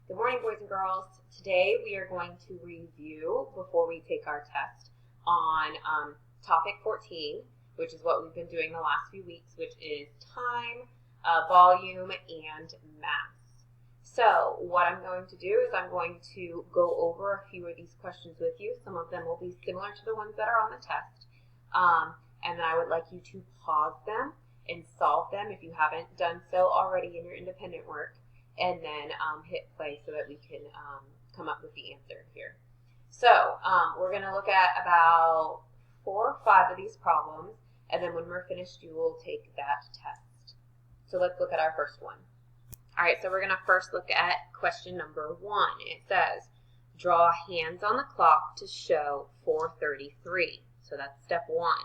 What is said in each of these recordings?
Good morning, boys and girls. Today we are going to review before we take our test on topic 14, which is what we've been doing the last few weeks, which is time, volume, and mass. So what I'm going to do is I'm going to go over a few of these questions with you. Some of them will be similar to the ones that are on the test. And then I would like you to pause them and solve them if you haven't done so already in your independent work. And then hit play so that we can come up with the answer here. So we're going to look at about 4 or 5 of these problems, and then when we're finished, you will take that test. So let's look at our first one. All right, so we're going to first look at question number 1. It says, draw hands on the clock to show 4:33. So that's step 1.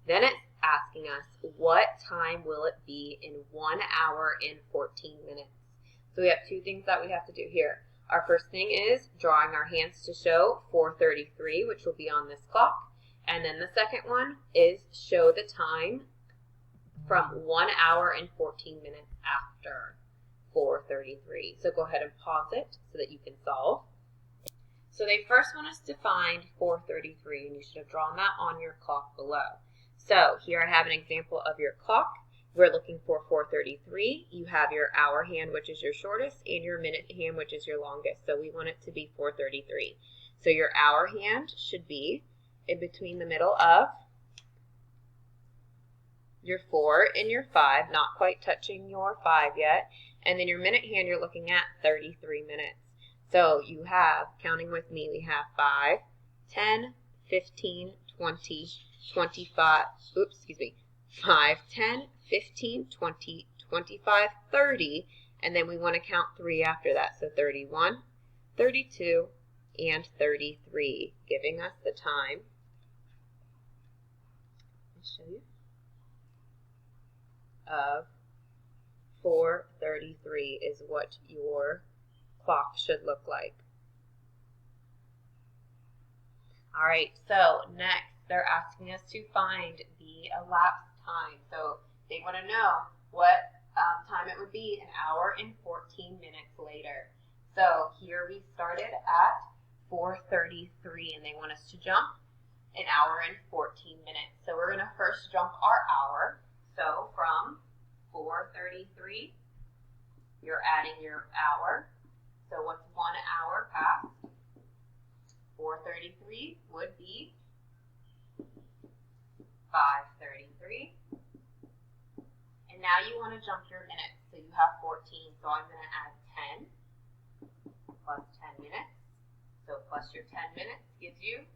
Then it's asking us, what time will it be in 1 hour and 14 minutes? So we have 2 things that we have to do here. Our first thing is drawing our hands to show 4:33, which will be on this clock. And then the second one is show the time from 1 hour and 14 minutes after 4:33. So go ahead and pause it so that you can solve. So they first want us to find 4:33, and you should have drawn that on your clock below. So here I have an example of your clock. We're looking for 4:33. You have your hour hand, which is your shortest, and your minute hand, which is your longest. So we want it to be 4:33. So your hour hand should be in between the middle of your 4 and your 5, not quite touching your 5 yet. And then your minute hand, you're looking at 33 minutes. So you have, counting with me, we have 5, 10, 15, 20, 25, 5, 10, 15, 20, 25, 30, and then we want to count 3 after that. So 31, 32, and 33, giving us the time. I'll show you. Of 4:33 is what your clock should look like. All right, so next they're asking us to find the elapsed time. So they want to know what time it would be an hour and 14 minutes later. So here we started at 4:33, and they want us to jump an hour and 14 minutes. So we're going to first jump our hour. So from 4:33, you're adding your hour. So what's 1 hour past 4:33 would be 5:33. And now you want to jump your minutes. So you have 14, so I'm going to add 10 plus 10 minutes. So plus your 10 minutes gives you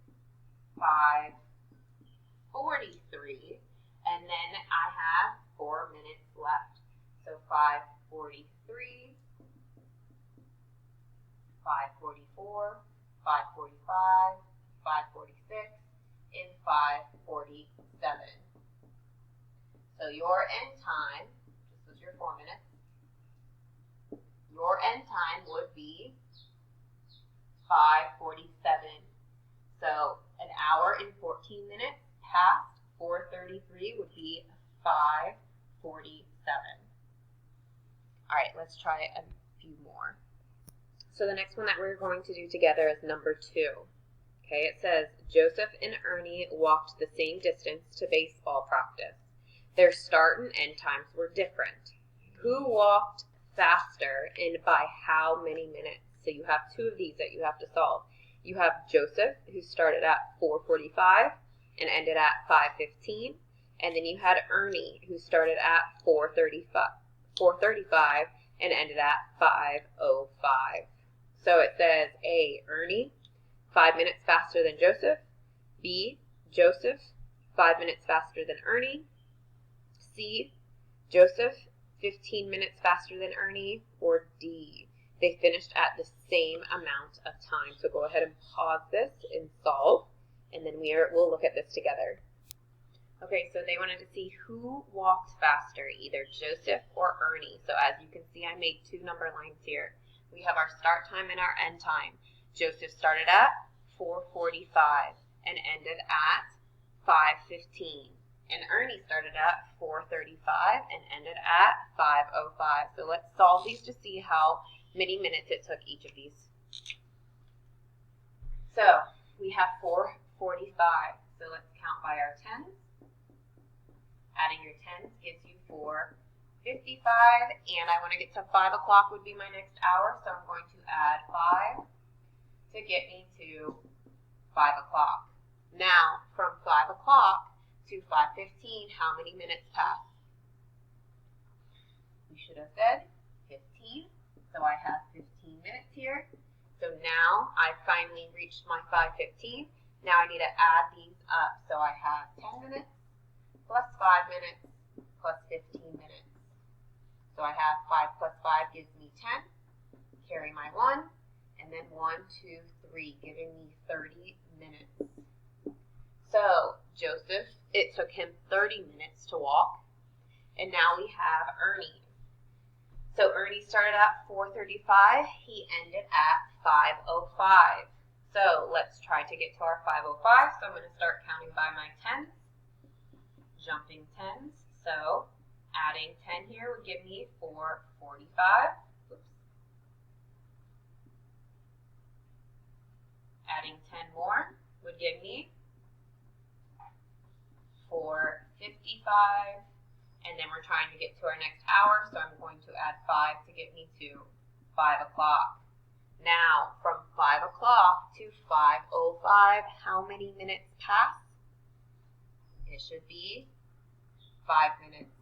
5:43. And then I have 4 minutes left. So 5:43, 5:44, 5:45, 5:46, and 5:47. So your end time, this was your 4 minutes, your end time would be 5:47. So an hour and 14 minutes past 4:33 would be 5:47. All right, let's try a few more. So the next one that we're going to do together is number 2. Okay, it says, Joseph and Ernie walked the same distance to baseball practice. Their start and end times were different. Who walked faster and by how many minutes? So you have 2 of these that you have to solve. You have Joseph, who started at 4:45 and ended at 5:15. And then you had Ernie, who started at 4:35 and ended at 5:05. So it says A, Ernie, 5 minutes faster than Joseph. B, Joseph, 5 minutes faster than Ernie. C, Joseph, 15 minutes faster than Ernie. Or D, they finished at the same amount of time. So go ahead and pause this and solve, and then we'll look at this together. Okay, so they wanted to see who walked faster, either Joseph or Ernie. So as you can see, I made 2 number lines here. We have our start time and our end time. Joseph started at 4:45 and ended at 5:15. And Ernie started at 4:35 and ended at 5:05. So let's solve these to see how many minutes it took each of these. So we have 4:45. So let's count by our tens. Adding your tens gives you 4:55, and I want to get to 5 o'clock would be my next hour, so I'm going to add 5 to get me to 5 o'clock. Now, from 5 o'clock to 5:15, how many minutes pass? We should have said 15, so I have 15 minutes here. So now I finally reached my 5:15. Now I need to add these up. So I have 10 minutes plus 5 minutes plus 15 minutes. So I have 5 plus 5 gives me 10. Carry my 1, and then 1, 2, 3, giving me 30 minutes. So Joseph, it took him 30 minutes to walk. And now we have Ernie. So Ernie started at 4:35. He ended at 5:05. So let's try to get to our 5:05. So I'm going to start counting by my tens. Jumping tens. So adding 10 here would give me 4:45. Oops. Adding 10 more would give me 4:55. And then we're trying to get to our next hour, so I'm going to add 5 to get me to 5 o'clock. Now, from 5 o'clock to 5:05, how many minutes pass? It should be 5 minutes.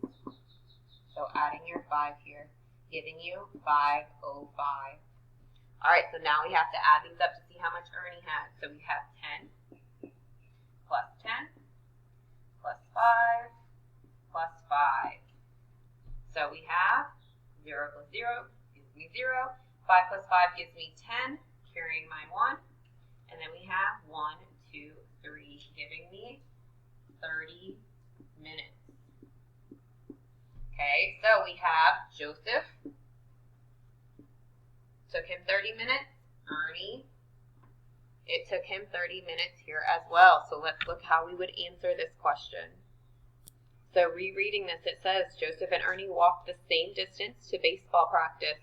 So adding your 5 here, giving you 5:05. All right, so now we have to add these up to see how much Ernie has. So we have 10 plus 10 plus 5 plus 5. So we have 0 plus 0 gives me 0. 5 plus 5 gives me 10, carrying my 1. And then we have 1, 2, 3, giving me 30 minutes. Okay, so we have Joseph. Took him 30 minutes. Ernie. It took him 30 minutes here as well. So let's look how we would answer this question. So rereading this, it says, Joseph and Ernie walked the same distance to baseball practice.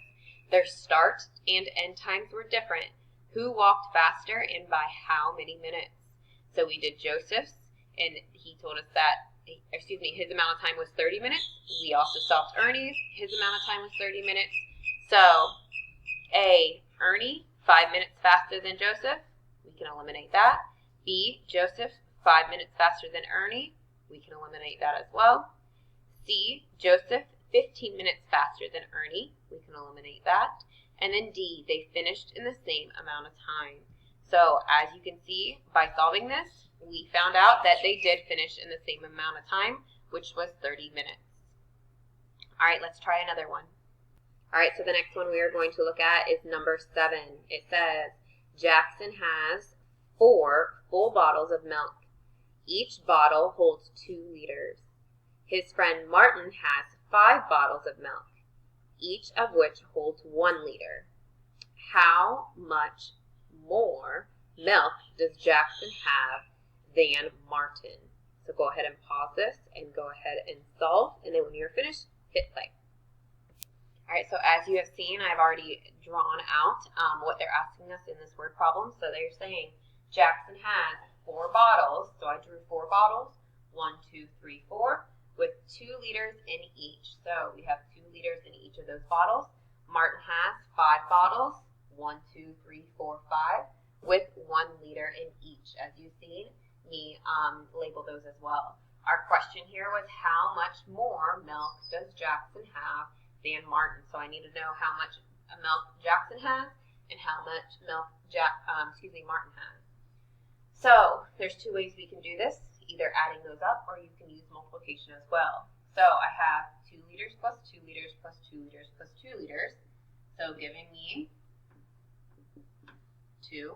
Their start and end times were different. Who walked faster and by how many minutes? So we did Joseph's, and he told us that, his amount of time was 30 minutes. We also solved Ernie's. His amount of time was 30 minutes. So A, Ernie, 5 minutes faster than Joseph. We can eliminate that. B, Joseph, 5 minutes faster than Ernie. We can eliminate that as well. C, Joseph, 15 minutes faster than Ernie. We can eliminate that. And then D, they finished in the same amount of time. So as you can see, by solving this, we found out that they did finish in the same amount of time, which was 30 minutes. All right, let's try another one. All right, so the next one we are going to look at is number 7. It says, Jackson has 4 full bottles of milk. Each bottle holds 2 liters. His friend Martin has 5 bottles of milk, each of which holds 1 liter. How much more milk does Jackson have than Martin? So go ahead and pause this and go ahead and solve, and then when you're finished, hit play. All right, so as you have seen, I've already drawn out what they're asking us in this word problem. So they're saying Jackson has 4 bottles, so I drew 4 bottles, 1, 2, 3, 4, with 2 liters in each. So we have 2 liters in each of those bottles. Martin has 5 bottles, 1, 2, 3, 4, 5, with 1 liter in each. As you've seen me label those as well. Our question here was how much more milk does Jackson have than Martin? So I need to know how much milk Jackson has and how much milk Martin has. So there's 2 ways we can do this, either adding those up or you can use multiplication as well. So I have 2 liters plus 2 liters plus 2 liters plus 2 liters. So giving me 2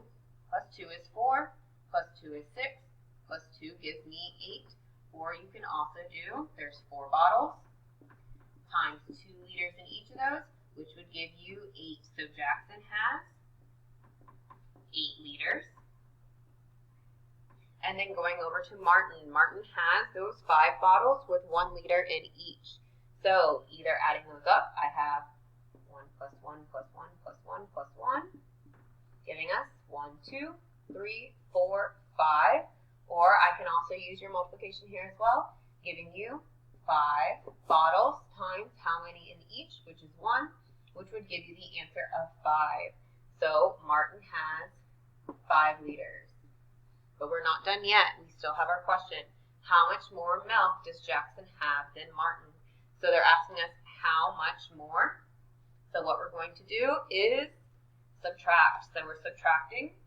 plus 2 is 4, plus 2 is 6, plus 2 gives me 8. Or you can also do, there's 4 bottles times 2 liters in each of those, which would give you 8. So Jackson has 8 liters. And then going over to Martin. Martin has those 5 bottles with 1 liter in each. So either adding those up, I have 1 plus 1 plus 1 plus 1 plus 1, giving us 1, 2, 3, 4, 5. Or I can also use your multiplication here as well, giving you 5 bottles times how many in each, which is 1, which would give you the answer of 5. So Martin has 5 liters. But we're not done yet. We still have our question. How much more milk does Jackson have than Martin? So they're asking us how much more. So what we're going to do is subtract. So we're subtracting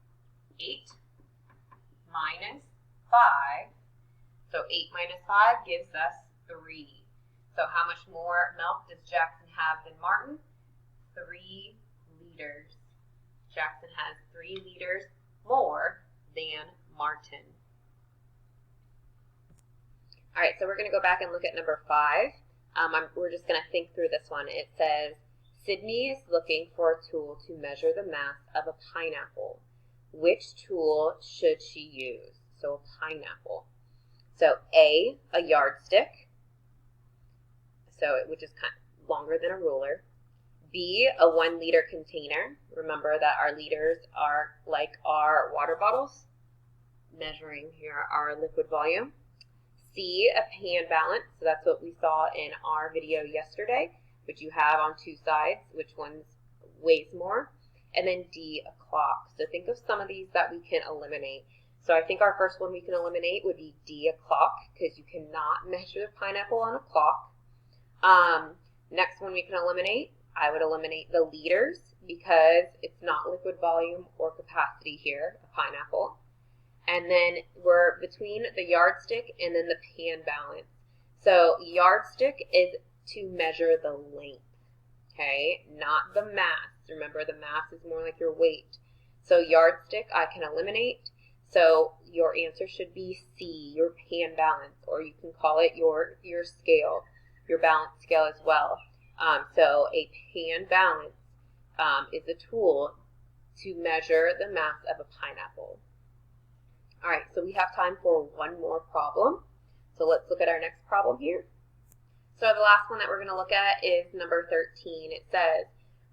8 minus 5. So 8 minus 5 gives us 3. So how much more milk does Jackson have than Martin? 3 liters. Jackson has 3 liters more than Martin. All right, so we're going to go back and look at number 5. We're just going to think through this one. It says, Sydney is looking for a tool to measure the mass of a pineapple. Which tool should she use? So a pineapple. So A, a yardstick, which is kind of longer than a ruler. B, a 1 liter container. Remember that our liters are like our water bottles, measuring here our liquid volume. C, a pan balance. So that's what we saw in our video yesterday, which you have on 2 sides, which one weighs more. And then D, a clock. So think of some of these that we can eliminate. So I think our first one we can eliminate would be D, a clock, because you cannot measure the pineapple on a clock. Next one we can eliminate, I would eliminate the liters, because it's not liquid volume or capacity here, a pineapple. And then we're between the yardstick and then the pan balance. So yardstick is to measure the length, okay, not the mass. Remember, the mass is more like your weight. So yardstick I can eliminate. So your answer should be C, your pan balance, or you can call it your scale, your balance scale as well. So a pan balance is a tool to measure the mass of a pineapple. All right, so we have time for one more problem. So let's look at our next problem here. So the last one that we're going to look at is number 13. It says,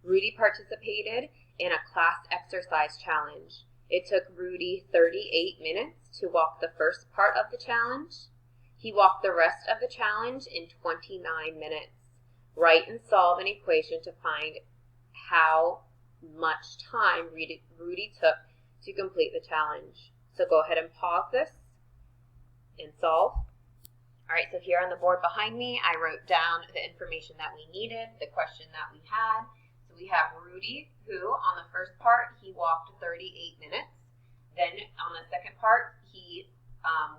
Rudy participated in a class exercise challenge. It took Rudy 38 minutes to walk the first part of the challenge. He walked the rest of the challenge in 29 minutes. Write and solve an equation to find how much time Rudy took to complete the challenge. So go ahead and pause this and solve. All right, so here on the board behind me, I wrote down the information that we needed, the question that we had. So we have Rudy, who on the first part, he walked 38 minutes. Then on the second part, he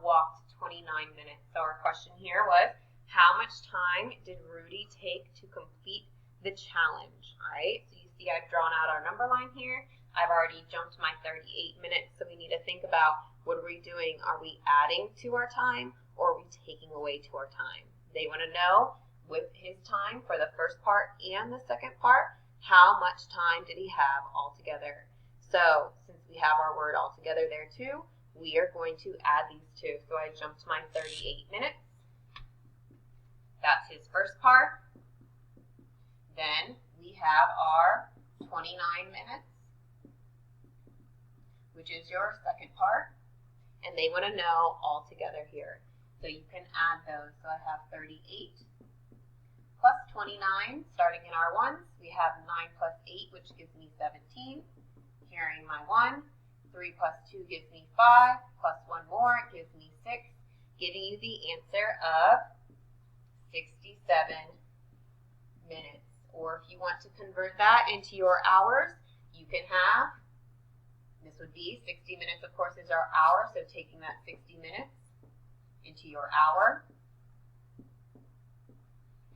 walked 29 minutes. So our question here was, how much time did Rudy take to complete the challenge? All right, so you see I've drawn out our number line here. I've already jumped my 38 minutes, so we need to think about what are we doing? Are we adding to our time or are we taking away to our time? They want to know with his time for the first part and the second part, how much time did he have altogether? So since we have our word altogether there too, we are going to add these two. So I jumped my 38 minutes. That's his first part. Then we have our 29 minutes, which is your second part. And they want to know all together here. So you can add those. So I have 38 plus 29, starting in our ones. We have 9 plus 8, which gives me 17. Carrying my 1. 3 plus 2 gives me 5. Plus 1 more gives me 6. Giving you the answer of 67 minutes. Or if you want to convert that into your hours, you can have, this would be 60 minutes, of course, is our hour. So taking that 60 minutes into your hour.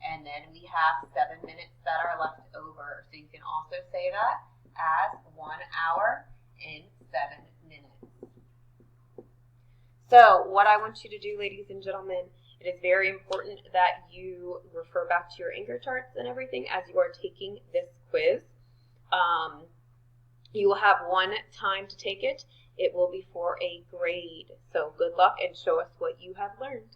And then we have 7 minutes that are left over. So you can also say that as 1 hour and 7 minutes. So what I want you to do, ladies and gentlemen, it is very important that you refer back to your anchor charts and everything as you are taking this quiz. You will have one time to take it. It will be for a grade. So good luck and show us what you have learned.